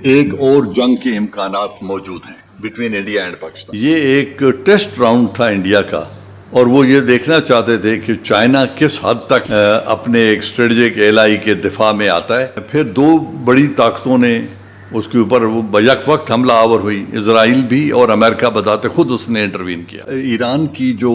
ایک اور جنگ کے امکانات موجود ہیں بٹوین انڈیا اینڈ پاکستان. یہ ایک ٹیسٹ راؤنڈ تھا انڈیا کا، اور وہ یہ دیکھنا چاہتے تھے کہ چائنا کس حد تک اپنے ایک اسٹریٹجک ایلائی کے دفاع میں آتا ہے. پھر دو بڑی طاقتوں نے اس کے اوپر بیک وقت حملہ آور ہوئی، اسرائیل بھی اور امریکہ بذات خود اس نے انٹروین کیا. ایران کی جو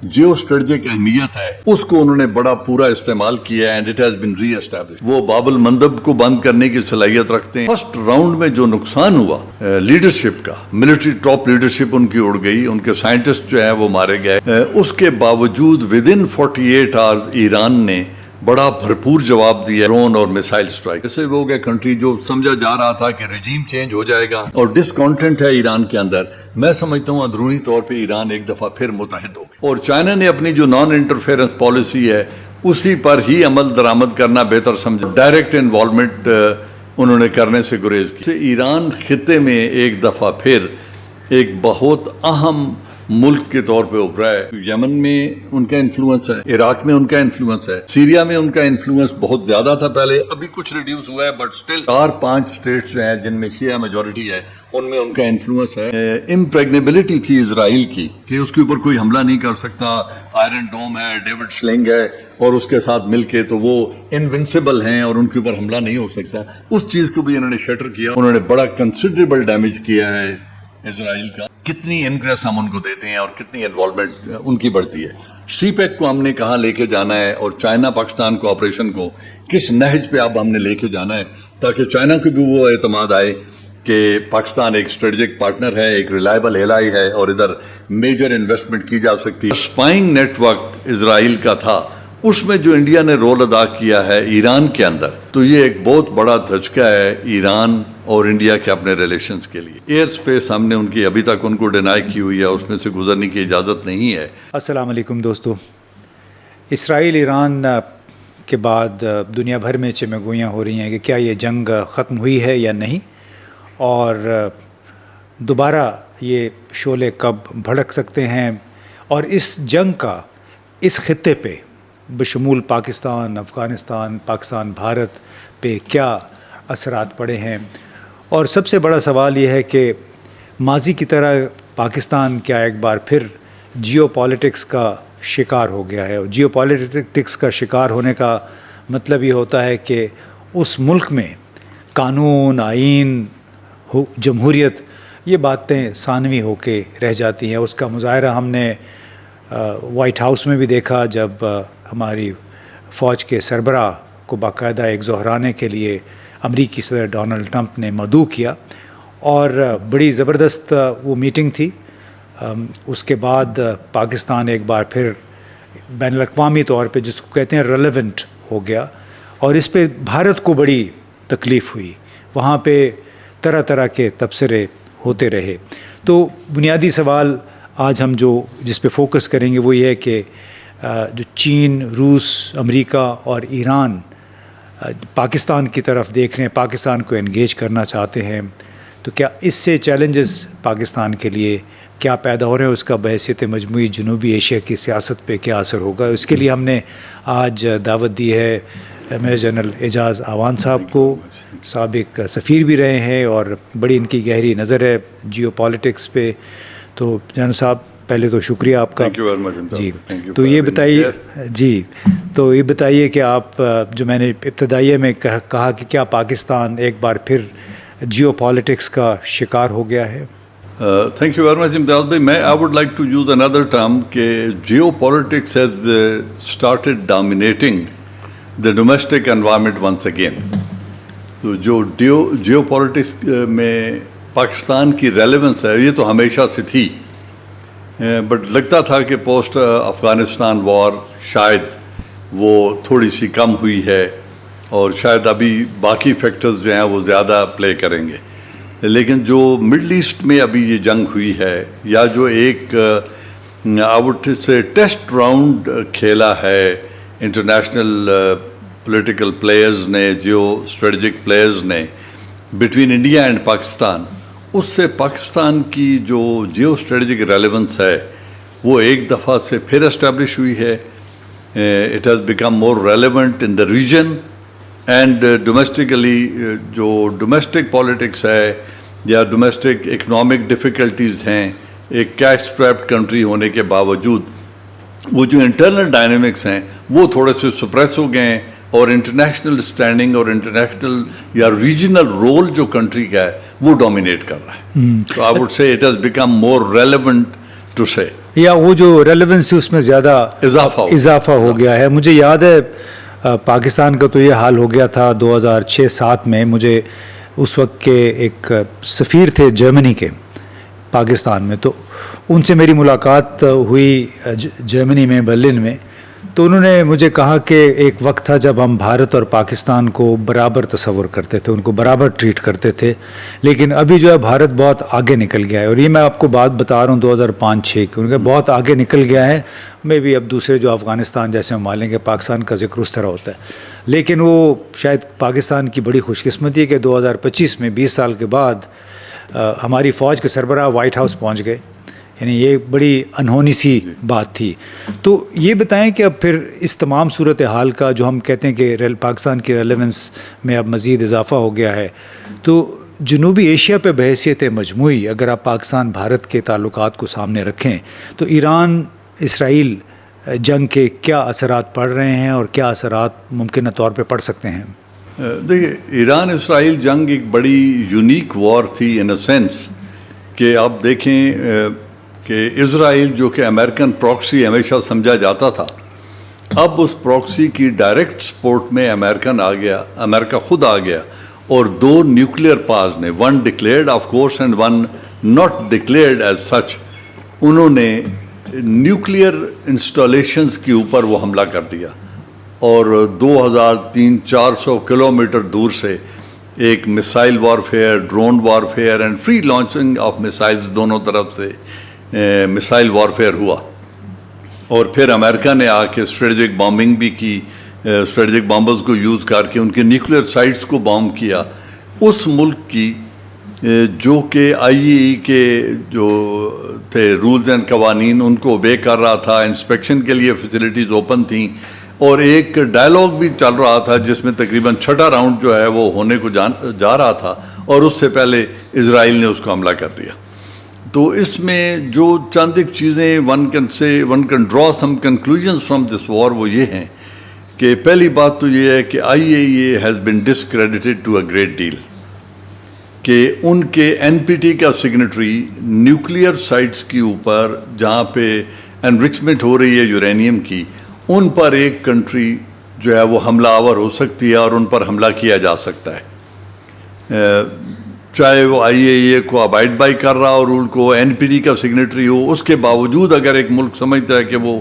جیو اسٹریٹجک اہمیت ہے اس کو انہوں نے بڑا پورا استعمال کیا and it has been reestablish. وہ باب المندب کو بند کرنے کی صلاحیت رکھتے ہیں. فرسٹ راؤنڈ میں جو نقصان ہوا لیڈرشپ کا، ملٹری ٹاپ لیڈرشپ ان کی اڑ گئی، ان کے سائنٹسٹ جو ہیں وہ مارے گئے. اس کے باوجود ود ان 48 آورز ایران نے بڑا بھرپور جواب دیا، ڈرون اور میسائل اسٹرائک. جیسے وہ گئے کنٹری جو سمجھا جا رہا تھا کہ رجیم چینج ہو جائے گا اور ڈسکانٹینٹ ہے ایران کے اندر، میں سمجھتا ہوں اندرونی طور پہ ایران ایک دفعہ پھر متحد ہو گیا. اور چائنا نے اپنی جو نان انٹرفیئرنس پالیسی ہے اسی پر ہی عمل درآمد کرنا بہتر سمجھا. ڈائریکٹ انوالومنٹ انہوں نے کرنے سے گریز کی. ایران خطے میں ایک دفعہ پھر ایک بہت اہم ملک کے طور پہ ابھرا ہے. یمن میں ان کا انفلوئنس ہے، عراق میں ان کا انفلوئنس ہے، سیریا میں ان کا انفلوئنس بہت زیادہ تھا پہلے، ابھی کچھ ریڈیوس ہوا ہے بٹ سٹل 4-5 اسٹیٹس جو ہیں جن میں شیعہ میجورٹی ہے ان میں ان کا انفلوئنس ہے. امپریگنیبلٹی تھی اسرائیل کی کہ اس کے اوپر کوئی حملہ نہیں کر سکتا. آئرن ڈوم ہے، ڈیوڈ سلنگ ہے، اور اس کے ساتھ مل کے تو وہ انونسیبل ہیں اور ان کے اوپر حملہ نہیں ہو سکتا. اس چیز کو بھی انہوں نے شٹر کیا. انہوں نے بڑا کنسیڈریبل ڈیمیج کیا ہے اسرائیل کا. کتنی انگریس ہم ان کو دیتے ہیں اور کتنی انوالومنٹ ان کی بڑھتی ہے. سی پیک کو ہم نے کہاں لے کے جانا ہے اور چائنا پاکستان کوآپریشن کو کس نہج پہ اب ہم نے لے کے جانا ہے تاکہ چائنا کو بھی وہ اعتماد آئے کہ پاکستان ایک اسٹریٹجک پارٹنر ہے، ایک ریلائبل ایلائی ہے اور ادھر میجر انویسٹمنٹ کی جا سکتی ہے. اسپائنگ نیٹ ورک اسرائیل کا تھا، اس میں جو انڈیا نے رول ادا کیا ہے ایران کے اندر، تو یہ ایک بہت بڑا دھچکا ہے ایران اور انڈیا کے اپنے ریلیشنز کے لیے. ایئر سپیس ہم نے ان کی ابھی تک ان کو ڈینائی کی ہوئی ہے، اس میں سے گزرنے کی اجازت نہیں ہے. السلام علیکم دوستو. اسرائیل ایران کے بعد دنیا بھر میں چمہ گوئیاں ہو رہی ہیں کہ کیا یہ جنگ ختم ہوئی ہے یا نہیں، اور دوبارہ یہ شعلے کب بھڑک سکتے ہیں، اور اس جنگ کا اس خطے پہ بشمول پاکستان، افغانستان، پاکستان بھارت پہ کیا اثرات پڑے ہیں. اور سب سے بڑا سوال یہ ہے کہ ماضی کی طرح پاکستان کیا ایک بار پھر جیو پالیٹکس کا شکار ہو گیا ہے. اور جیو پالیٹکس کا شکار ہونے کا مطلب یہ ہوتا ہے کہ اس ملک میں قانون، آئین، جمہوریت، یہ باتیں ثانوی ہو کے رہ جاتی ہیں. اس کا مظاہرہ ہم نے وائٹ ہاؤس میں بھی دیکھا جب ہماری فوج کے سربراہ کو باقاعدہ ایک ظہرانے کے لیے امریکی صدر ڈونلڈ ٹرمپ نے مدعو کیا، اور بڑی زبردست وہ میٹنگ تھی. اس کے بعد پاکستان ایک بار پھر بین الاقوامی طور پہ جس کو کہتے ہیں ریلیونٹ ہو گیا، اور اس پہ بھارت کو بڑی تکلیف ہوئی. وہاں پہ طرح طرح کے تبصرے ہوتے رہے. تو بنیادی سوال آج ہم جس پہ فوکس کریں گے وہ یہ ہے کہ جو چین، روس، امریکہ اور ایران پاکستان کی طرف دیکھ رہے ہیں، پاکستان کو انگیج کرنا چاہتے ہیں، تو کیا اس سے چیلنجز پاکستان کے لیے کیا پیدا ہو رہے ہیں، اس کا بحیثیت مجموعی جنوبی ایشیا کی سیاست پہ کیا اثر ہوگا. اس کے لیے ہم نے آج دعوت دی ہے میجر جنرل اعجاز آوان صاحب کو. سابق سفیر بھی رہے ہیں اور بڑی ان کی گہری نظر ہے جیو پالیٹکس پہ. تو جنرل صاحب پہلے تو شکریہ آپ کا. جی تو یہ بتائیے کہ آپ جو میں نے ابتدائیہ میں کہا کہ کیا پاکستان ایک بار پھر جیو پالیٹکس کا شکار ہو گیا ہے. Thank you very much Imtiaz بھائی. میں I would like to use another term کہ geopolitics has started dominating the domestic environment once again. تو جو جیو پالیٹکس میں پاکستان کی ریلیونس ہے یہ تو ہمیشہ سے تھی، بٹ لگتا تھا کہ پوسٹ افغانستان وار شاید وہ تھوڑی سی کم ہوئی ہے اور شاید ابھی باقی فیکٹرز جو ہیں وہ زیادہ پلے کریں گے. لیکن جو مڈل ایسٹ میں ابھی یہ جنگ ہوئی ہے، یا جو ایک آؤٹ سے ٹیسٹ راؤنڈ کھیلا ہے انٹرنیشنل پولیٹیکل پلیئرز نے، جو اسٹریٹجک پلیئرز نے بٹوین انڈیا اینڈ پاکستان، اس سے پاکستان کی جو جیو اسٹریٹجک ریلیونس ہے وہ ایک دفعہ سے پھر اسٹیبلش ہوئی ہے. It has become more relevant in the region and domestically جو ڈومیسٹک پالیٹکس ہے یا ڈومیسٹک اکنامک ڈفیکلٹیز ہیں ایک کیش اسٹریپڈ کنٹری ہونے کے باوجود وہ جو انٹرنل ڈائنامکس ہیں وہ تھوڑے سے سپریس ہو گئے ہیں اور انٹرنیشنل اسٹینڈنگ اور انٹرنیشنل یا ریجنل رول جو کنٹری کا ہے وہ ڈومینیٹ کر رہا ہے. تو I would say it has become more relevant to say یا وہ جو ریلیونس اس میں زیادہ اضافہ ہو گیا ہے. مجھے یاد ہے پاکستان کا تو یہ حال ہو گیا تھا 2006-07 میں. مجھے اس وقت کے ایک سفیر تھے جرمنی کے پاکستان میں, تو ان سے میری ملاقات ہوئی جرمنی میں برلن میں. تو انہوں نے مجھے کہا کہ ایک وقت تھا جب ہم بھارت اور پاکستان کو برابر تصور کرتے تھے, ان کو برابر ٹریٹ کرتے تھے, لیکن ابھی جو ہے بھارت بہت آگے نکل گیا ہے. اور یہ میں آپ کو بات بتا رہا ہوں 2005-06 کی, ان کا بہت آگے نکل گیا ہے. میں بھی اب دوسرے جو افغانستان جیسے ممالک کے پاکستان کا ذکر اس طرح ہوتا ہے, لیکن وہ شاید پاکستان کی بڑی خوش قسمتی ہے کہ 2025 میں 20 سال کے بعد ہماری فوج کے سربراہ وائٹ ہاؤس پہنچ گئے. یعنی یہ بڑی انہونی سی بات تھی. تو یہ بتائیں کہ اب پھر اس تمام صورتحال کا جو ہم کہتے ہیں کہ پاکستان کی ریلیونس میں اب مزید اضافہ ہو گیا ہے, تو جنوبی ایشیا پہ بحیثیت مجموعی اگر آپ پاکستان بھارت کے تعلقات کو سامنے رکھیں تو ایران اسرائیل جنگ کے کیا اثرات پڑ رہے ہیں اور کیا اثرات ممکنہ طور پہ پڑ سکتے ہیں؟ دیکھیے, ایران اسرائیل جنگ ایک بڑی یونیک وار تھی ان اے سینس کہ آپ دیکھیں کہ اسرائیل جو کہ امریکن پراکسی ہمیشہ سمجھا جاتا تھا, اب اس پراکسی کی ڈائریکٹ سپورٹ میں امریکہ خود آ گیا, اور 2 نیوکلیئر پاورز نے, one declared of course and one not declared as such, انہوں نے نیوکلیئر انسٹالیشنز کے اوپر وہ حملہ کر دیا اور 2300-400 کلومیٹر دور سے ایک missile warfare, drone warfare and free launching of missiles دونوں طرف سے مسائل وارفیئر ہوا. اور پھر امریکہ نے آ کے اسٹریٹجک بامبنگ بھی کی, اسٹریٹجک بامبرز کو یوز کر کے ان کے نیوکلیئر سائٹس کو بام کیا. اس ملک کی جو کہ IAEA کے جو تھے رولز اینڈ قوانین ان کو اوبے کر رہا تھا, انسپیکشن کے لیے فیسلٹیز اوپن تھیں, اور ایک ڈائلاگ بھی چل رہا تھا جس میں تقریباً 6واں راؤنڈ جو ہے وہ ہونے کو جا رہا تھا, اور اس سے پہلے اسرائیل نے اس کو حملہ کر دیا. تو اس میں جو چند ایک چیزیں one can draw some conclusions from this war, وہ یہ ہیں کہ پہلی بات تو یہ ہے کہ IAEA has been discredited to a great deal, کہ ان کے NPT کا سگنیٹری نیوکلیئر سائٹس کے اوپر جہاں پہ انرچمنٹ ہو رہی ہے یورینیم کی, ان پر ایک کنٹری جو ہے وہ حملہ آور ہو سکتی ہے اور ان پر حملہ کیا جا سکتا ہے, چاہے وہ IAEA کو ابائڈ بائی کر رہا ہو رول کو, NPT کا سگنیٹری ہو. اس کے باوجود اگر ایک ملک سمجھتا ہے کہ وہ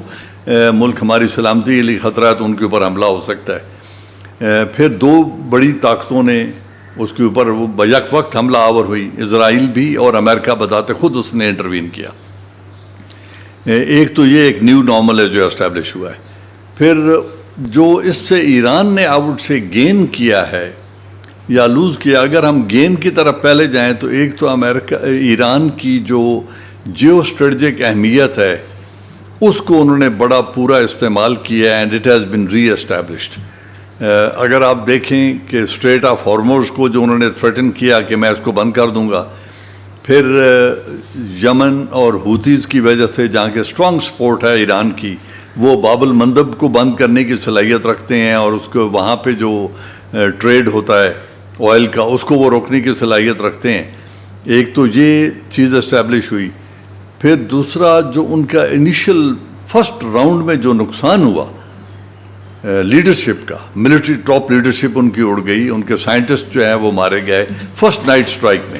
ملک ہماری سلامتی کے لیے خطرہ ہے تو ان کے اوپر حملہ ہو سکتا ہے. پھر 2 بڑی طاقتوں نے اس کے اوپر وہ بیک وقت حملہ آور ہوئی, اسرائیل بھی اور امریکہ بذات خود اس نے انٹروین کیا. ایک تو یہ ایک نیو نارمل ہے جو اسٹیبلش ہوا ہے. پھر جو اس سے ایران نے آؤٹ سے گین کیا ہے یا لوز کیا, اگر ہم گین کی طرف پہلے جائیں تو ایک تو ایران کی جو جیو اسٹریٹجک اہمیت ہے اس کو انہوں نے بڑا پورا استعمال کیا, and it has been reestablished. اگر آپ دیکھیں کہ اسٹریٹ آف ہارموز کو جو انہوں نے تھریٹن کیا کہ میں اس کو بند کر دوں گا, پھر یمن اور ہوتیز کی وجہ سے جہاں کے اسٹرانگ سپورٹ ہے ایران کی, وہ باب المندب کو بند کرنے کی صلاحیت رکھتے ہیں, اور اس کو وہاں پہ جو ٹریڈ ہوتا ہے آئل کا اس کو وہ روکنے کی صلاحیت رکھتے ہیں. ایک تو یہ چیز اسٹیبلش ہوئی. پھر دوسرا جو ان کا انیشل فرسٹ راؤنڈ میں جو نقصان ہوا لیڈرشپ کا, ملٹری ٹاپ لیڈرشپ ان کی اڑ گئی, ان کے سائنٹسٹ جو ہیں وہ مارے گئے فرسٹ نائٹ اسٹرائک میں.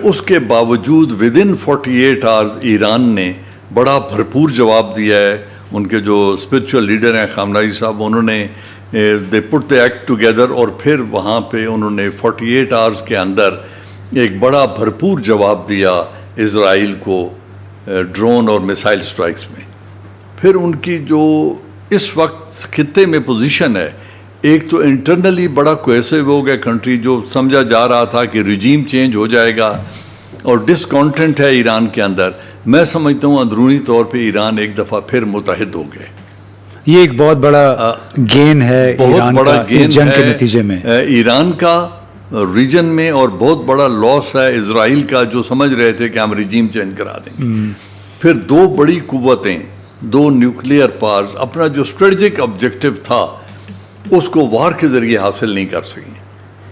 اس کے باوجود ودن 48 آورز ایران نے بڑا بھرپور جواب دیا ہے. ان کے جو اسپرچول لیڈر ہیں خامنائی صاحب, انہوں نے دے پٹ دا ایکٹ ٹوگیدر, اور پھر وہاں پہ انہوں نے 48 آورز کے اندر ایک بڑا بھرپور جواب دیا اسرائیل کو ڈرون اور میسائل سٹرائکس میں. پھر ان کی جو اس وقت خطے میں پوزیشن ہے, ایک تو انٹرنلی بڑا کوہیسو ہو گیا کنٹری, جو سمجھا جا رہا تھا کہ رجیم چینج ہو جائے گا, اور ڈسکانٹنٹ ہے ایران کے اندر. میں سمجھتا ہوں اندرونی طور پہ ایران ایک دفعہ پھر متحد ہو گئے. یہ ایک بہت بڑا گین ہے ایران کا اس جنگ کے نتیجے میں. ایران کا ریجن میں اور بہت بڑا لاس ہے اسرائیل کا، جو سمجھ رہے تھے کہ ہم رجیم چینج کرا دیں گے. پھر دو بڑی قوتیں، دو نیوکلیئر پاورز اپنا جو اسٹریٹجک آبجیکٹو تھا اس کو وار کے ذریعے حاصل نہیں کر سکیں.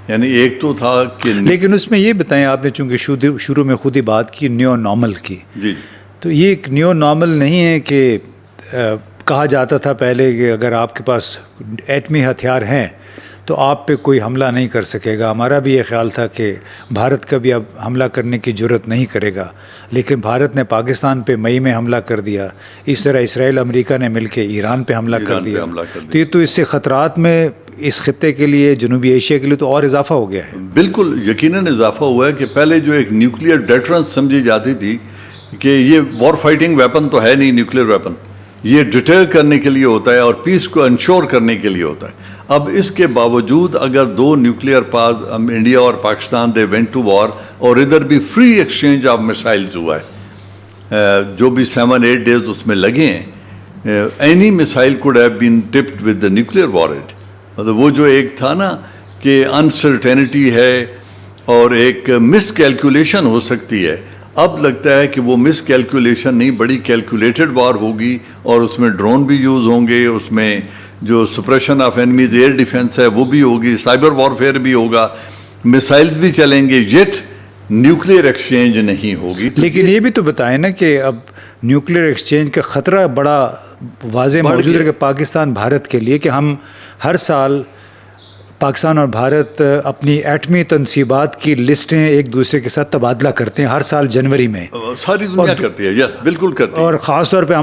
یعنی ایک تو تھا کہ لیکن اس میں یہ بتائیں، آپ نے چونکہ شروع میں خود ہی بات کی نیو نارمل کی، جی تو یہ ایک نیو نارمل نہیں ہے کہ کہا جاتا تھا پہلے کہ اگر آپ کے پاس ایٹمی ہتھیار ہیں تو آپ پہ کوئی حملہ نہیں کر سکے گا. ہمارا بھی یہ خیال تھا کہ بھارت کبھی اب حملہ کرنے کی جرت نہیں کرے گا، لیکن بھارت نے پاکستان پہ مئی میں حملہ کر دیا. اس طرح اسرائیل امریکہ نے مل کے ایران پہ حملہ کر دیا. تو یہ تو اس سے خطرات میں اس خطے کے لیے، جنوبی ایشیا کے لیے تو اور اضافہ ہو گیا ہے. بالکل یقیناً اضافہ ہوا ہے کہ پہلے جو ایک نیوکلیئر ڈیٹرنس سمجھی جاتی تھی کہ یہ وار فائٹنگ ویپن تو ہے نہیں، نیوکلیئر ویپن یہ ڈیٹر کرنے کے لیے ہوتا ہے اور پیس کو انشور کرنے کے لیے ہوتا ہے. اب اس کے باوجود اگر دو نیوکلیئر پاورز انڈیا اور Pakistan they went to war, اور ادھر بھی فری ایکسچینج آف میسائلز ہوا ہے، جو بھی 7-8 ڈیز اس میں لگے ہیں، any missile could have been tipped with the nuclear warhead. مطلب وہ جو ایک تھا نا کہ انسرٹینٹی ہے اور ایک مس کیلکولیشن ہو سکتی ہے، اب لگتا ہے کہ وہ مس کیلکولیشن نہیں، بڑی کیلکولیٹڈ وار ہوگی اور اس میں ڈرون بھی یوز ہوں گے، اس میں جو suppression of enemies air defence ہے وہ بھی ہوگی، سائبر وارفیئر بھی ہوگا، میسائلز بھی چلیں گے، یٹ نیوکلیئر ایکسچینج نہیں ہوگی. لیکن یہ بھی تو بتائیں نا کہ اب نیوکلیئر ایکسچینج کا خطرہ بڑا واضح موجود ہے کہ پاکستان بھارت کے لیے، کہ ہم ہر سال پاکستان اور بھارت اپنی ایٹمی تنصیبات کی لسٹیں ایک دوسرے کے ساتھ تبادلہ کرتے ہیں ہر سال جنوری میں. ساری دنیا کرتی ہے، یس بالکل کرتی ہے. اور خاص طور پہ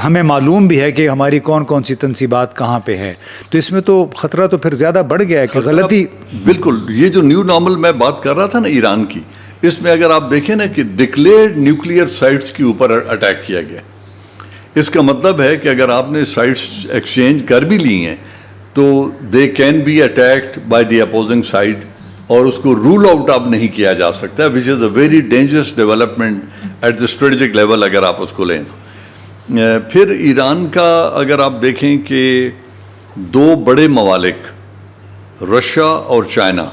ہمیں معلوم بھی ہے کہ ہماری کون کون سی تنصیبات کہاں پہ ہے. تو اس میں تو خطرہ تو پھر زیادہ بڑھ گیا ہے کہ غلطی. بالکل یہ جو نیو نارمل میں بات کر رہا تھا نا ایران کی، اس میں اگر آپ دیکھیں نا کہ ڈکلیئرڈ نیوکلیئر سائٹس کے اوپر اٹیک کیا گیا. اس کا مطلب ہے کہ اگر آپ نے سائٹس ایکسچینج کر بھی لی ہیں تو they can be attacked by the opposing side, اور اس کو رول آؤٹ اب نہیں کیا جا سکتا، which is a very dangerous development at the strategic level اگر آپ اس کو لیں تو. پھر ایران کا اگر آپ دیکھیں کہ دو بڑے ممالک رشیا اور چائنا،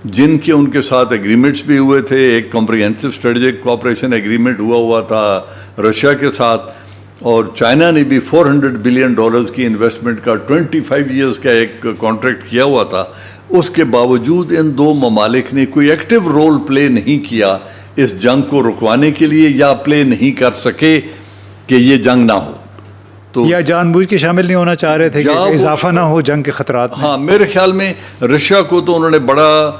جن کے ان کے ساتھ ایگریمنٹس بھی ہوئے تھے، ایک کمپریہنسو اسٹریٹجک کوآپریشن ایگریمنٹ ہوا تھا رشیا کے ساتھ، اور چائنا نے بھی $400 بلین کی انویسٹمنٹ کا 25 ایئرز کا ایک کانٹریکٹ کیا ہوا تھا. اس کے باوجود ان دو ممالک نے کوئی ایکٹیو رول پلے نہیں کیا اس جنگ کو رکوانے کے لیے، یا پلے نہیں کر سکے کہ یہ جنگ نہ ہو. تو یا جان بوجھ کے شامل نہیں ہونا چاہ رہے تھے کہ اضافہ نہ ہو جنگ کے خطرات میں. ہاں میرے خیال میں رشیا کو تو انہوں نے بڑا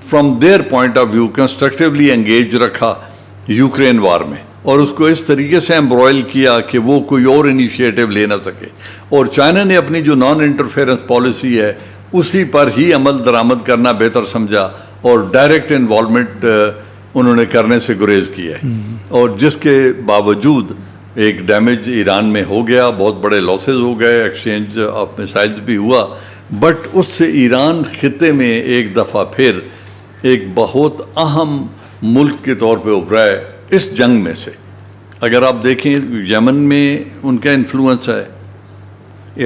from their point of view constructively engage رکھا یوکرین وار میں، اور اس کو اس طریقے سے ایمبرائل کیا کہ وہ کوئی اور انیشیٹو لے نہ سکے. اور چائنا نے اپنی جو نان انٹرفیئرنس پالیسی ہے اسی پر ہی عمل درآمد کرنا بہتر سمجھا، اور ڈائریکٹ انوالومنٹ انہوں نے کرنے سے گریز کیا ہے. اور جس کے باوجود ایک ڈیمیج ایران میں ہو گیا، بہت بڑے لاسز ہو گئے، ایکسچینج آف میسائلز بھی ہوا، بٹ اس سے ایران خطے میں ایک دفعہ پھر ایک بہت اہم ملک کے طور پہ ابھرا ہے اس جنگ میں سے. اگر آپ دیکھیں یمن میں ان کا انفلوئنس ہے،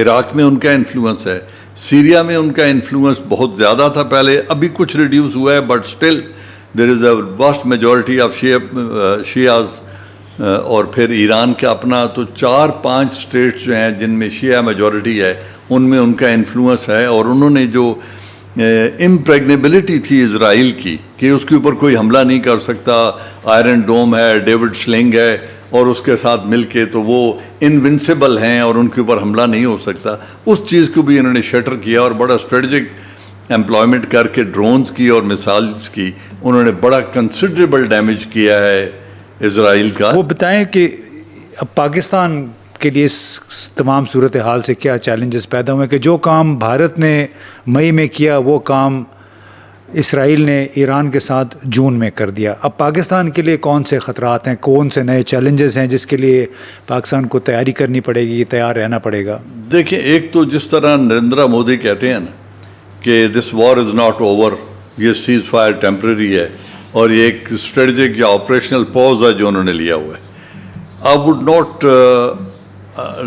عراق میں ان کا انفلوئنس ہے، سیریا میں ان کا انفلوئنس بہت زیادہ تھا پہلے، ابھی کچھ ریڈیوس ہوا ہے، but still there is a vast majority of Shias. اور پھر ایران کا اپنا تو 4-5 اسٹیٹس جو ہیں جن میں شیعہ میجورٹی ہے، ان میں ان کا انفلوئنس ہے. اور انہوں نے جو امپریگنیبلٹی تھی اسرائیل کی کہ اس کے اوپر کوئی حملہ نہیں کر سکتا، آئرن ڈوم ہے، ڈیوڈ سلنگ ہے، اور اس کے ساتھ مل کے تو وہ انونسیبل ہیں اور ان کے اوپر حملہ نہیں ہو سکتا، اس چیز کو بھی انہوں نے شٹر کیا اور بڑا اسٹریٹجک ایمپلائمنٹ کر کے ڈرونز کی اور میسائلز کی انہوں نے بڑا کنسیڈریبل ڈیمیج کیا ہے اسرائیل کا. وہ بتائیں کہ اب پاکستان کے لیے اس تمام صورتحال سے کیا چیلنجز پیدا ہوئے کہ جو کام بھارت نے مئی میں کیا وہ کام اسرائیل نے ایران کے ساتھ جون میں کر دیا. اب پاکستان کے لیے کون سے خطرات ہیں، کون سے نئے چیلنجز ہیں جس کے لیے پاکستان کو تیاری کرنی پڑے گی، تیار رہنا پڑے گا؟ دیکھیں، ایک تو جس طرح نریندرا مودی کہتے ہیں نا کہ دس وار از ناٹ اوور، یہ سیز فائر ٹیمپرری ہے، اور یہ ایک اسٹریٹجک یا آپریشنل پاز ہے جو انہوں نے لیا ہوا ہے.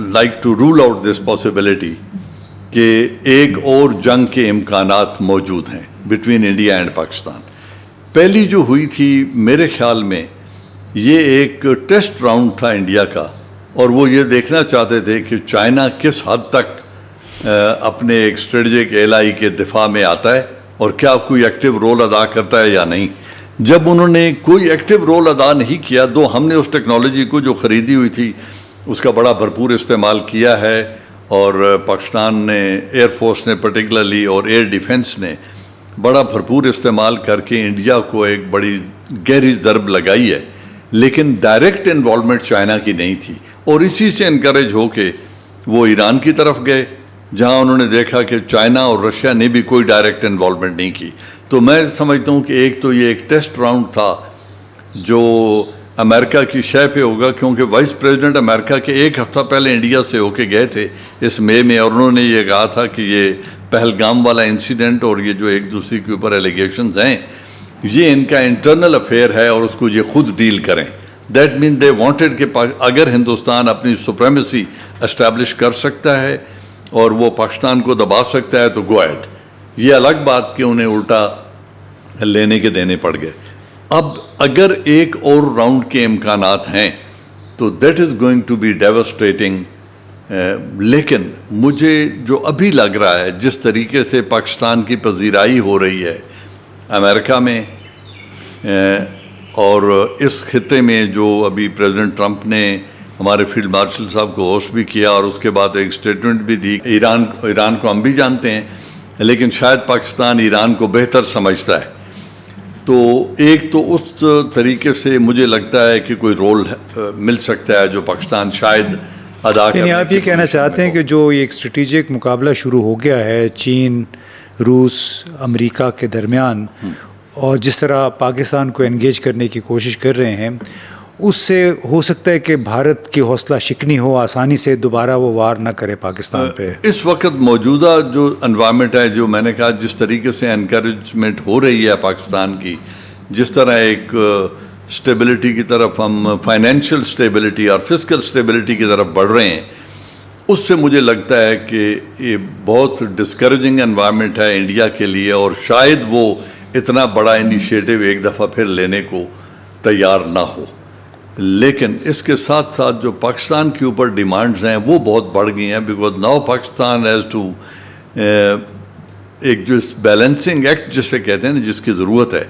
like to rule out this possibility کہ ایک اور جنگ کے امکانات موجود ہیں بٹوین انڈیا اینڈ پاکستان. پہلی جو ہوئی تھی میرے خیال میں یہ ایک ٹیسٹ راؤنڈ تھا انڈیا کا, اور وہ یہ دیکھنا چاہتے تھے کہ چائنا کس حد تک اپنے ایک اسٹریٹجک ایلائی کے دفاع میں آتا ہے اور کیا کوئی ایکٹیو رول ادا کرتا ہے یا نہیں. جب انہوں نے کوئی ایکٹیو رول ادا نہیں کیا تو ہم نے اس ٹیکنالوجی کو جو خریدی ہوئی تھی اس کا بڑا بھرپور استعمال کیا ہے, اور پاکستان نے ایئر فورس نے پرٹیکولرلی اور ایئر ڈیفنس نے بڑا بھرپور استعمال کر کے انڈیا کو ایک بڑی گہری ضرب لگائی ہے, لیکن ڈائریکٹ انوالومنٹ چائنا کی نہیں تھی. اور اسی سے انکریج ہو کے وہ ایران کی طرف گئے جہاں انہوں نے دیکھا کہ چائنا اور رشیا نے بھی کوئی ڈائریکٹ انوالومنٹ نہیں کی. تو میں سمجھتا ہوں کہ ایک تو یہ ایک ٹیسٹ راؤنڈ تھا جو امریکہ کی شے پہ ہوگا, کیونکہ وائس پریزیڈنٹ امریکہ کے ایک ہفتہ پہلے انڈیا سے ہو کے گئے تھے اس مئی میں, اور انہوں نے یہ کہا تھا کہ یہ پہلگام والا انسیڈنٹ اور یہ جو ایک دوسرے کے اوپر ایلیگیشنز ہیں یہ ان کا انٹرنل افیئر ہے اور اس کو یہ خود ڈیل کریں. دیٹ مین دے وانٹڈ کہ اگر ہندوستان اپنی سپریمیسی اسٹیبلش کر سکتا ہے اور وہ پاکستان کو دبا سکتا ہے تو گو ایٹ. یہ الگ بات کہ انہیں الٹا لینے کے دینے پڑ گئے. اب اگر ایک اور راؤنڈ کے امکانات ہیں تو that is going to be devastating, لیکن مجھے جو ابھی لگ رہا ہے جس طریقے سے پاکستان کی پذیرائی ہو رہی ہے امریکہ میں اور اس خطے میں, جو ابھی پریزیڈنٹ ٹرمپ نے ہمارے فیلڈ مارشل صاحب کو ہوسٹ بھی کیا اور اس کے بعد ایک سٹیٹمنٹ بھی دی. ایران کو ہم بھی جانتے ہیں لیکن شاید پاکستان ایران کو بہتر سمجھتا ہے, تو ایک تو اس طریقے سے مجھے لگتا ہے کہ کوئی رول مل سکتا ہے جو پاکستان شاید ادا کرے. یعنی آپ یہ کہنا چاہتے ہیں کہ جو ایک اسٹریٹجک مقابلہ شروع ہو گیا ہے چین, روس, امریکہ کے درمیان, اور جس طرح پاکستان کو انگیج کرنے کی کوشش کر رہے ہیں, اس سے ہو سکتا ہے کہ بھارت کی حوصلہ شکنی ہو, آسانی سے دوبارہ وہ وار نہ کرے پاکستان پہ. اس وقت موجودہ جو انوائرمنٹ ہے, جو میں نے کہا جس طریقے سے انکریجمنٹ ہو رہی ہے پاکستان کی, جس طرح ایک اسٹیبلٹی کی طرف ہم فائنینشیل اسٹیبلٹی اور فزیکل اسٹیبلٹی کی طرف بڑھ رہے ہیں, اس سے مجھے لگتا ہے کہ یہ بہت ڈسکریجنگ انوائرمنٹ ہے انڈیا کے لیے, اور شاید وہ اتنا بڑا انیشیٹو ایک دفعہ پھر لینے کو تیار نہ ہو. لیکن اس کے ساتھ ساتھ جو پاکستان کے اوپر ڈیمانڈز ہیں وہ بہت بڑھ گئی ہیں, because now Pakistan has to ایک جو بیلنسنگ ایکٹ جسے کہتے ہیں نا جس کی ضرورت ہے,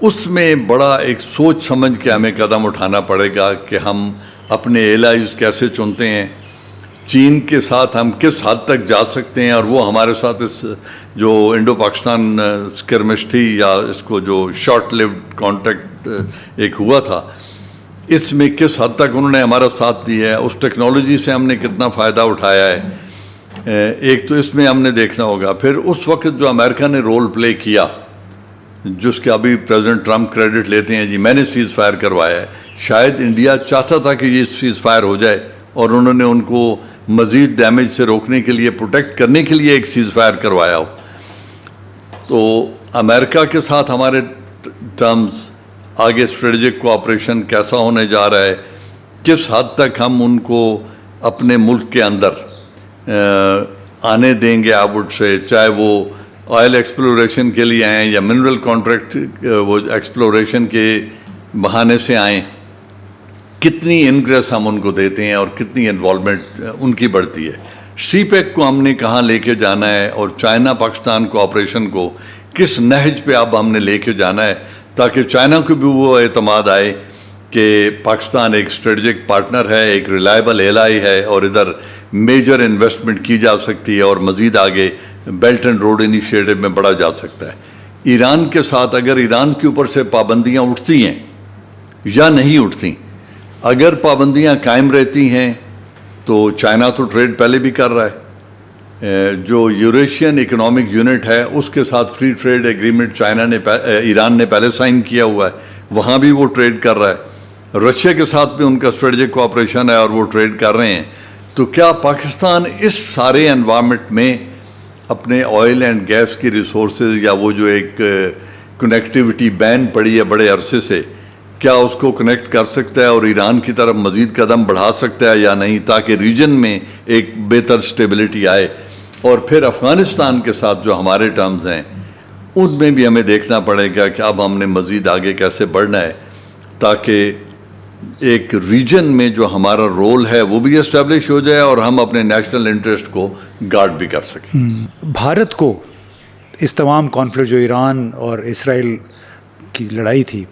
اس میں بڑا ایک سوچ سمجھ کے ہمیں قدم اٹھانا پڑے گا کہ ہم اپنے ایلائز کیسے چنتے ہیں, چین کے ساتھ ہم کس حد تک جا سکتے ہیں, اور وہ ہمارے ساتھ اس جو انڈو پاکستان اسکرمش تھی یا اس کو جو شارٹ لیوڈ کانٹیکٹ ایک ہوا تھا, اس میں کس حد تک انہوں نے ہمارا ساتھ دیا ہے, اس ٹیکنالوجی سے ہم نے کتنا فائدہ اٹھایا ہے. ایک تو اس میں ہم نے دیکھنا ہوگا. پھر اس وقت جو امریکہ نے رول پلے کیا, جس کے ابھی پریزیڈنٹ ٹرمپ کریڈٹ لیتے ہیں جی میں نے سیز فائر کروایا ہے, شاید انڈیا چاہتا تھا کہ یہ سیز فائر ہو جائے اور انہوں نے ان کو مزید ڈیمیج سے روکنے کے لیے, پروٹیکٹ کرنے کے لیے ایک سیز فائر کروایا ہو. تو امریکہ کے ساتھ ہمارے ٹرمز آگے اسٹریٹجک کوآپریشن کیسا ہونے جا رہا ہے, کس حد تک ہم ان کو اپنے ملک کے اندر آنے دیں گے آئی وڈ سے, چاہے وہ آئل ایکسپلوریشن کے لیے آئیں یا منرل کانٹریکٹ وہ ایکسپلوریشن کے بہانے سے آئیں, کتنی انگریس ہم ان کو دیتے ہیں اور کتنی انوالومنٹ ان کی بڑھتی ہے. سی پیک کو ہم نے کہاں لے کے جانا ہے اور چائنا پاکستان کوآپریشن کو کس نہج پہ اب ہم نے لے کے جانا ہے تاکہ چائنا کو بھی وہ اعتماد آئے کہ پاکستان ایک اسٹریٹجک پارٹنر ہے, ایک ریلائبل ایلائی ہے, اور ادھر میجر انویسٹمنٹ کی جا سکتی ہے اور مزید آگے بیلٹ اینڈ روڈ انیشیٹو میں بڑھا جا سکتا ہے. ایران کے ساتھ اگر ایران کے اوپر سے پابندیاں اٹھتی ہیں یا نہیں اٹھتی, اگر پابندیاں قائم رہتی ہیں تو چائنا تو ٹریڈ پہلے بھی کر رہا ہے, جو یوریشین اکنامک یونٹ ہے اس کے ساتھ فری ٹریڈ ایگریمنٹ ایران نے پہلے سائن کیا ہوا ہے, وہاں بھی وہ ٹریڈ کر رہا ہے. رشیا کے ساتھ بھی ان کا اسٹریٹجک کوآپریشن ہے اور وہ ٹریڈ کر رہے ہیں. تو کیا پاکستان اس سارے انوائرمنٹ میں اپنے آئل اینڈ گیس کی ریسورسز یا وہ جو ایک کنیکٹیوٹی بین پڑی ہے بڑے عرصے سے, کیا اس کو کنیکٹ کر سکتا ہے اور ایران کی طرف مزید قدم بڑھا سکتا ہے یا نہیں، تاکہ ریجن میں ایک بہتر سٹیبلٹی آئے. اور پھر افغانستان کے ساتھ جو ہمارے ٹرمز ہیں ان میں بھی ہمیں دیکھنا پڑے گا کہ اب ہم نے مزید آگے کیسے بڑھنا ہے تاکہ ایک ریجن میں جو ہمارا رول ہے وہ بھی اسٹیبلش ہو جائے اور ہم اپنے نیشنل انٹرسٹ کو گارڈ بھی کر سکیں. بھارت کو اس تمام کانفلکٹ جو ایران اور اسرائیل کی لڑائی تھی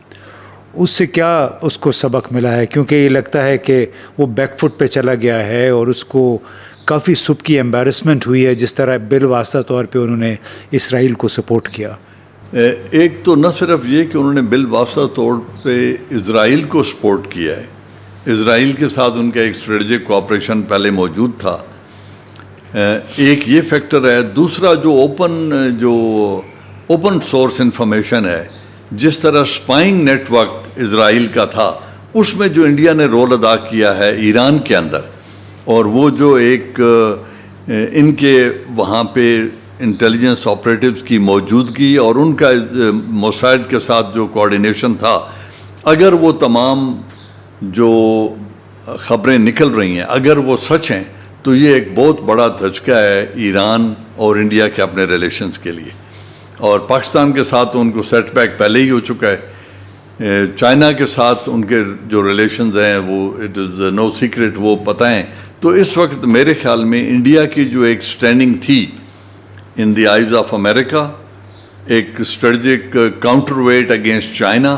اس سے کیا اس کو سبق ملا ہے؟ کیونکہ یہ لگتا ہے کہ وہ بیک فٹ پہ چلا گیا ہے اور اس کو کافی سبکی ایمبیرسمنٹ ہوئی ہے جس طرح بالواسطہ طور پہ انہوں نے اسرائیل کو سپورٹ کیا. ایک تو نہ صرف یہ کہ انہوں نے بالواسطہ طور پہ اسرائیل کو سپورٹ کیا ہے، اسرائیل کے ساتھ ان کا ایک اسٹریٹجک کوآپریشن پہلے موجود تھا، ایک یہ فیکٹر ہے. دوسرا جو اوپن سورس انفارمیشن ہے، جس طرح اسپائنگ نیٹ ورک اسرائیل کا تھا اس میں جو انڈیا نے رول ادا کیا ہے ایران کے اندر، اور وہ جو ایک ان کے وہاں پہ انٹیلیجنس آپریٹیوز کی موجودگی اور ان کا موساد کے ساتھ جو کوآرڈینیشن تھا، اگر وہ تمام جو خبریں نکل رہی ہیں اگر وہ سچ ہیں تو یہ ایک بہت بڑا دھچکا ہے ایران اور انڈیا کے اپنے ریلیشنز کے لیے. اور پاکستان کے ساتھ تو ان کو سیٹ بیک پہلے ہی ہو چکا ہے. چائنا کے ساتھ ان کے جو ریلیشنز ہیں وہ اٹ از نو سیکرٹ، وہ پتہ ہیں. تو اس وقت میرے خیال میں انڈیا کی جو ایک سٹینڈنگ تھی ان دی آئیز آف امریکہ، ایک strategic counterweight against China,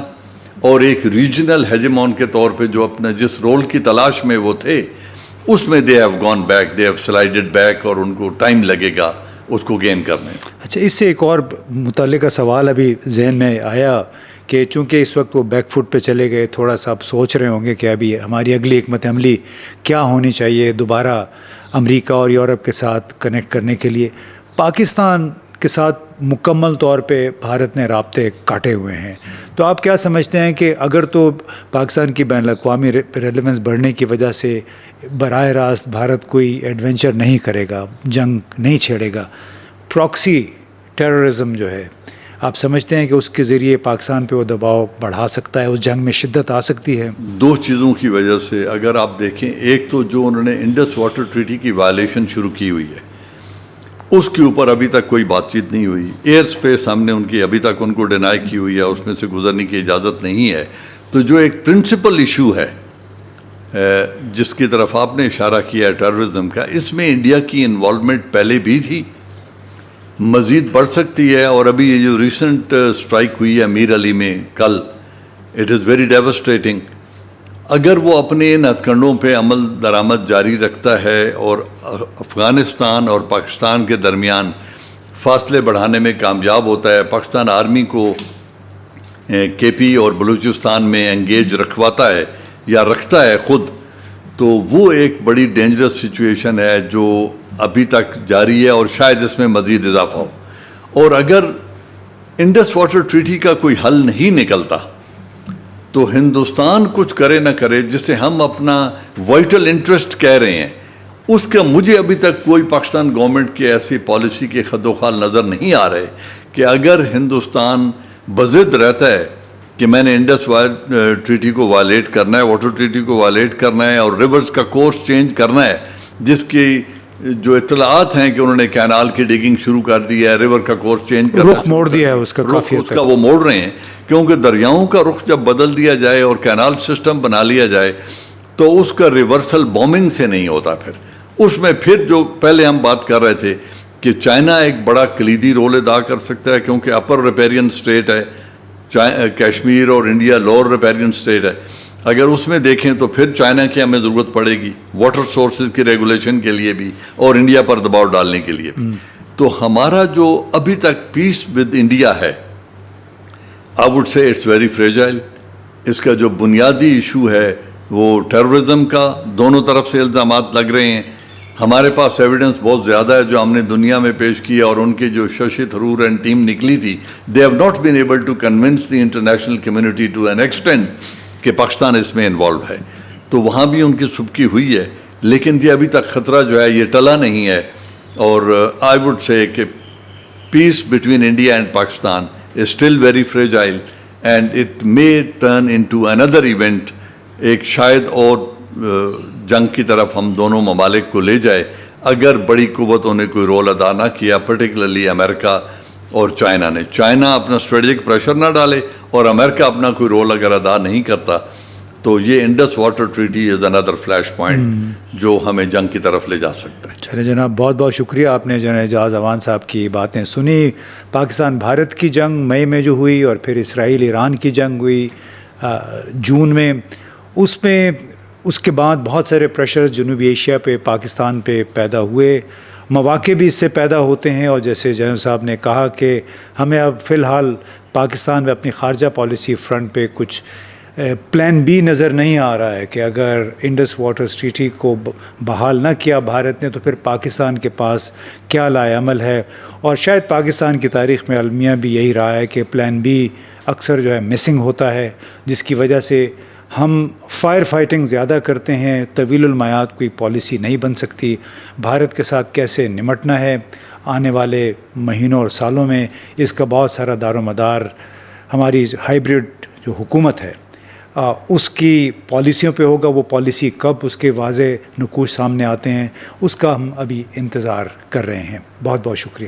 اور ایک ریجنل ہیجمون کے طور پہ جو اپنا جس رول کی تلاش میں وہ تھے، اس میں they have gone back, they have slided back, اور ان کو ٹائم لگے گا اس کو گین کرنے. اچھا، اس سے ایک اور متعلقہ سوال ابھی ذہن میں آیا کہ چونکہ اس وقت وہ بیک فٹ پہ چلے گئے، تھوڑا سا آپ سوچ رہے ہوں گے کہ ابھی ہماری اگلی حکمت عملی کیا ہونی چاہیے دوبارہ امریکہ اور یورپ کے ساتھ کنیکٹ کرنے کے لیے. پاکستان کے ساتھ مکمل طور پہ بھارت نے رابطے کاٹے ہوئے ہیں، تو آپ کیا سمجھتے ہیں کہ اگر تو پاکستان کی بین الاقوامی ریلیونس بڑھنے کی وجہ سے براہ راست بھارت کوئی ایڈونچر نہیں کرے گا، جنگ نہیں چھیڑے گا، پراکسی ٹیررزم جو ہے، آپ سمجھتے ہیں کہ اس کے ذریعے پاکستان پہ وہ دباؤ بڑھا سکتا ہے، اس جنگ میں شدت آ سکتی ہے؟ دو چیزوں کی وجہ سے اگر آپ دیکھیں، ایک تو جو انہوں نے انڈس واٹر ٹریٹی کی وائلیشن شروع کی ہوئی ہے اس کے اوپر ابھی تک کوئی بات چیت نہیں ہوئی. ایئر سپیس ہم نے ان کی ابھی تک ان کو ڈینائی کی ہوئی ہے، اس میں سے گزرنے کی اجازت نہیں ہے. تو جو ایک پرنسپل ایشو ہے جس کی طرف آپ نے اشارہ کیا ہے ٹیررزم کا، اس میں انڈیا کی انوالومنٹ پہلے بھی تھی، مزید بڑھ سکتی ہے. اور ابھی یہ جو ریسنٹ سٹرائک ہوئی ہے امیر علی میں کل، اٹ از ویری ڈیوسٹیٹنگ. اگر وہ اپنے ان ہتھ کنڈوں پہ عمل درآمد جاری رکھتا ہے اور افغانستان اور پاکستان کے درمیان فاصلے بڑھانے میں کامیاب ہوتا ہے، پاکستان آرمی کو کے پی اور بلوچستان میں انگیج رکھواتا ہے یا رکھتا ہے خود، تو وہ ایک بڑی ڈینجرس سچویشن ہے جو ابھی تک جاری ہے اور شاید اس میں مزید اضافہ ہو. اور اگر انڈس واٹر ٹریٹی کا کوئی حل نہیں نکلتا تو ہندوستان کچھ کرے نہ کرے جسے ہم اپنا وائٹل انٹرسٹ کہہ رہے ہیں، اس کا مجھے ابھی تک کوئی پاکستان گورنمنٹ کی ایسی پالیسی کے خد و خال نظر نہیں آ رہے کہ اگر ہندوستان بضد رہتا ہے کہ میں نے انڈس ٹریٹی کو وائلیٹ کرنا ہے، واٹر ٹریٹی کو وائلیٹ کرنا ہے اور ریورز کا کورس چینج کرنا ہے، جس کی جو اطلاعات ہیں کہ انہوں نے کینال کی ڈگنگ شروع کر دی ہے، ریور کا کورس چینج کرنا، رخ موڑ دیا ہے اس کا، کافی اس کا وہ موڑ رہے ہیں، کیونکہ دریاؤں کا رخ جب بدل دیا جائے اور کینال سسٹم بنا لیا جائے تو اس کا ریورسل بومنگ سے نہیں ہوتا. پھر اس میں پھر جو پہلے ہم بات کر رہے تھے کہ چائنا ایک بڑا کلیدی رول ادا کر سکتا ہے، کیونکہ اپر ریپیرین اسٹیٹ ہے کشمیر اور انڈیا لوور ریپیرین اسٹیٹ ہے. اگر اس میں دیکھیں تو پھر چائنا کی ہمیں ضرورت پڑے گی واٹر سورسز کی ریگولیشن کے لیے بھی اور انڈیا پر دباؤ ڈالنے کے لیے بھی. تو ہمارا جو ابھی تک پیس ود انڈیا ہے، I would say it's very fragile. اس کا جو بنیادی ایشو ہے وہ ٹیررزم کا، دونوں طرف سے الزامات لگ رہے ہیں. ہمارے پاس ایویڈنس بہت زیادہ ہے جو ہم نے دنیا میں پیش کیا، اور ان کی جو ششی تھرور اینڈ ٹیم نکلی تھی، they have not been able to convince the international community to an extent کہ پاکستان اس میں انوالو ہے. تو وہاں بھی ان کی سبکی ہوئی ہے، لیکن یہ ابھی تک خطرہ جو ہے یہ ٹلا نہیں ہے. اور آئی وڈ سے کہ peace between India and Pakistan is still very fragile and it may turn into another event, ایک شاید اور جنگ کی طرف ہم دونوں ممالک کو لے جائے اگر بڑی قوتوں نے کوئی رول ادا نہ کیا، پرٹیکولرلی امریکہ اور چائنا نے. چائنا اپنا اسٹریٹجک پریشر نہ ڈالے اور امریکہ اپنا کوئی رول اگر ادا نہیں کرتا تو یہ انڈس واٹر ٹریٹی از اندر فلیش پوائنٹ جو ہمیں جنگ کی طرف لے جا سکتا ہے. چلے جناب، بہت بہت شکریہ، آپ نے جناب اعجاز اعوان صاحب کی باتیں سنی. پاکستان بھارت کی جنگ مئی میں جو ہوئی اور پھر اسرائیل ایران کی جنگ ہوئی جون میں، اس کے بعد بہت سارے پریشرز جنوبی ایشیا پہ، پاکستان پہ پیدا ہوئے، مواقع بھی اس سے پیدا ہوتے ہیں. اور جیسے جنرل صاحب نے کہا کہ ہمیں اب فی الحال پاکستان میں اپنی خارجہ پالیسی فرنٹ پہ کچھ پلان بی نظر نہیں آ رہا ہے کہ اگر انڈس واٹر ٹریٹی کو بحال نہ کیا بھارت نے تو پھر پاکستان کے پاس کیا لائے عمل ہے. اور شاید پاکستان کی تاریخ میں المیہ بھی یہی رہا ہے کہ پلان بی اکثر جو ہے مسنگ ہوتا ہے، جس کی وجہ سے ہم فائر فائٹنگ زیادہ کرتے ہیں، طویل المیعاد کوئی پالیسی نہیں بن سکتی. بھارت کے ساتھ کیسے نمٹنا ہے آنے والے مہینوں اور سالوں میں، اس کا بہت سارا دار و مدار ہماری ہائیبریڈ جو حکومت ہے اس کی پالیسیوں پہ ہوگا. وہ پالیسی کب اس کے واضح نقوش سامنے آتے ہیں اس کا ہم ابھی انتظار کر رہے ہیں. بہت بہت شکریہ.